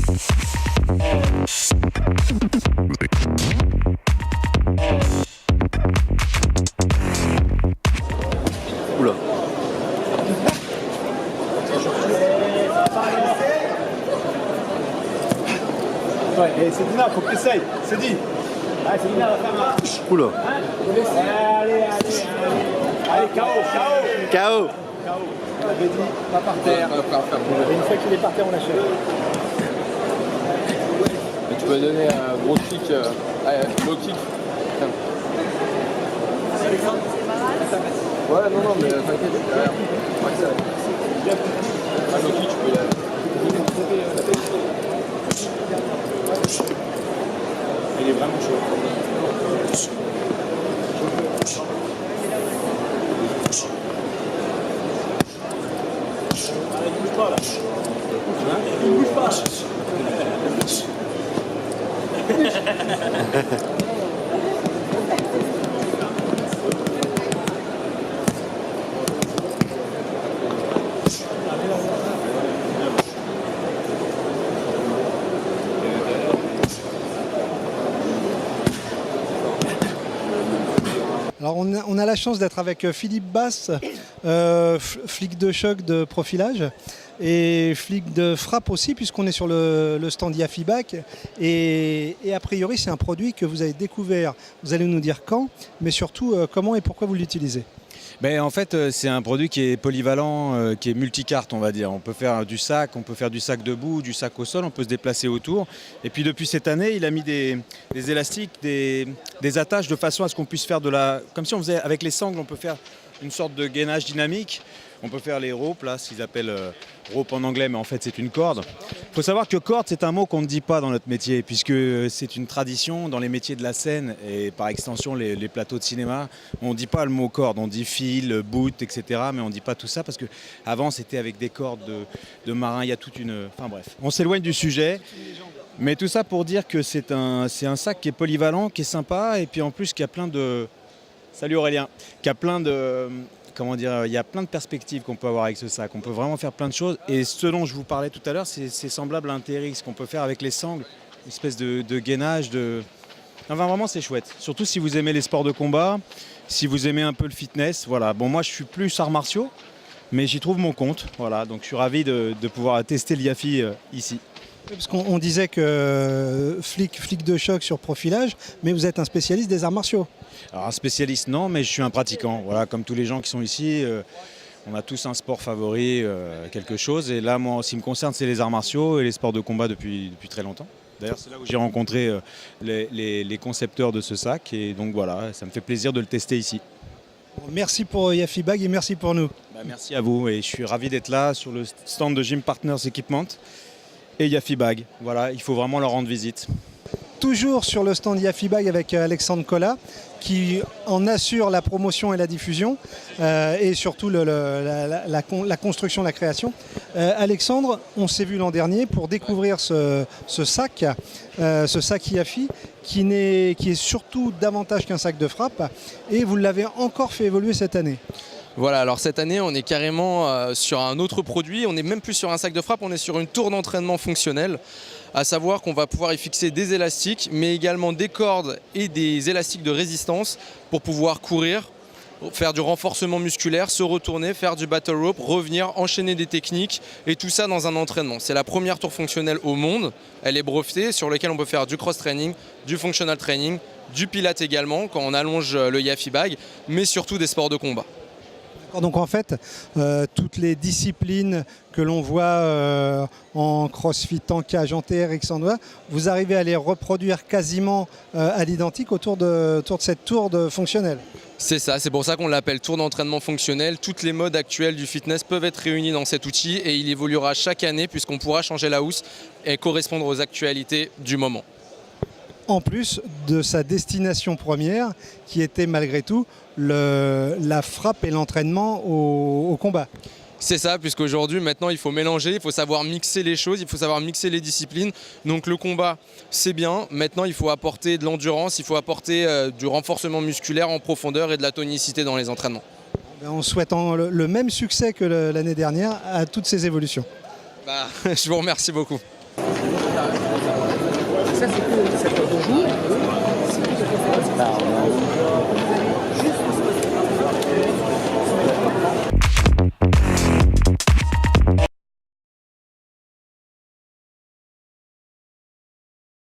Oula. Ouais, et c'est Dina, faut que tu essayes. C'est dit. Allez, c'est Dina, va faire un. Oula. Allez, allez, KO. KO. J'avais dit, pas par terre. Et une fois qu'il est par terre, on l'achève. Mais tu peux donner un gros kick, low kick. Ouais, non, mais t'inquiète, derrière. Low kick, tu peux y aller. Il est vraiment chaud. Allez, bouge pas là. Il bouge pas. Alors on a la chance d'être avec Philippe Basse, flic de choc de profilage et flic de frappe aussi, puisqu'on est sur le stand Yafibac et a priori c'est un produit que vous avez découvert. Vous allez nous dire quand, mais surtout comment et pourquoi vous l'utilisez. Ben, en fait, c'est un produit qui est polyvalent, qui est multicarte, on va dire. On peut faire du sac debout, du sac au sol, on peut se déplacer autour. Et puis depuis cette année, il a mis des élastiques, des attaches de façon à ce qu'on puisse faire comme si on faisait avec les sangles, on peut faire une sorte de gainage dynamique. On peut faire les ropes, là, ce qu'ils appellent rope en anglais, mais en fait c'est une corde. Il faut savoir que corde, c'est un mot qu'on ne dit pas dans notre métier, puisque c'est une tradition dans les métiers de la scène et par extension les plateaux de cinéma. On ne dit pas le mot corde, on dit fil, bout, etc. Mais on ne dit pas tout ça parce qu'avant c'était avec des cordes de marins, il y a toute une... Enfin bref, on s'éloigne du sujet. Mais tout ça pour dire que c'est un sac qui est polyvalent, qui est sympa, et puis en plus qui a plein de... Salut Aurélien, qui a plein de... Comment dire, il y a plein de perspectives qu'on peut avoir avec ce sac. On peut vraiment faire plein de choses. Et ce dont je vous parlais tout à l'heure, c'est semblable à un TRX qu'on peut faire avec les sangles, une espèce de gainage. Enfin, vraiment, c'est chouette. Surtout si vous aimez les sports de combat, si vous aimez un peu le fitness. Voilà. Bon, moi, je suis plus arts martiaux, mais j'y trouve mon compte. Voilà. Donc, je suis ravi de pouvoir tester l'IAFI ici. Parce qu'on disait que flic de choc sur profilage, mais vous êtes un spécialiste des arts martiaux. Alors un spécialiste non, mais je suis un pratiquant. Voilà, comme tous les gens qui sont ici, on a tous un sport favori, quelque chose. Et là, moi, en ce qui me concerne, c'est les arts martiaux et les sports de combat depuis très longtemps. D'ailleurs, c'est là où j'ai rencontré les concepteurs de ce sac. Et donc voilà, ça me fait plaisir de le tester ici. Merci pour Yafibac et merci pour nous. Merci à vous et je suis ravi d'être là sur le stand de Gym Partners Equipment et Yafibac. Voilà, il faut vraiment leur rendre visite. Toujours sur le stand Yafibac avec Alexandre Collat qui en assure la promotion et la diffusion et surtout la construction, la création. Alexandre, on s'est vu l'an dernier pour découvrir ce sac Yafi qui est surtout davantage qu'un sac de frappe et vous l'avez encore fait évoluer cette année. Voilà, alors cette année, on est carrément sur un autre produit. On n'est même plus sur un sac de frappe, on est sur une tour d'entraînement fonctionnelle. À savoir qu'on va pouvoir y fixer des élastiques, mais également des cordes et des élastiques de résistance pour pouvoir courir, faire du renforcement musculaire, se retourner, faire du battle rope, revenir, enchaîner des techniques et tout ça dans un entraînement. C'est la première tour fonctionnelle au monde. Elle est brevetée, sur laquelle on peut faire du cross-training, du functional training, du pilates également quand on allonge le Yafibac, mais surtout des sports de combat. Donc en fait, toutes les disciplines que l'on voit en crossfit, en cage, en TRX, en doigt, vous arrivez à les reproduire quasiment à l'identique autour de cette tour fonctionnelle. C'est ça, c'est pour ça qu'on l'appelle tour d'entraînement fonctionnel. Toutes les modes actuels du fitness peuvent être réunis dans cet outil et il évoluera chaque année puisqu'on pourra changer la housse et correspondre aux actualités du moment. En plus de sa destination première qui était malgré tout la frappe et l'entraînement au combat. C'est ça, puisqu'aujourd'hui, maintenant, il faut mélanger, il faut savoir mixer les choses, il faut savoir mixer les disciplines. Donc le combat, c'est bien. Maintenant, il faut apporter de l'endurance, il faut apporter du renforcement musculaire en profondeur et de la tonicité dans les entraînements. En souhaitant le même succès que l'année dernière à toutes ces évolutions. Je vous remercie beaucoup. Ça, c'est que bonjour. C'est que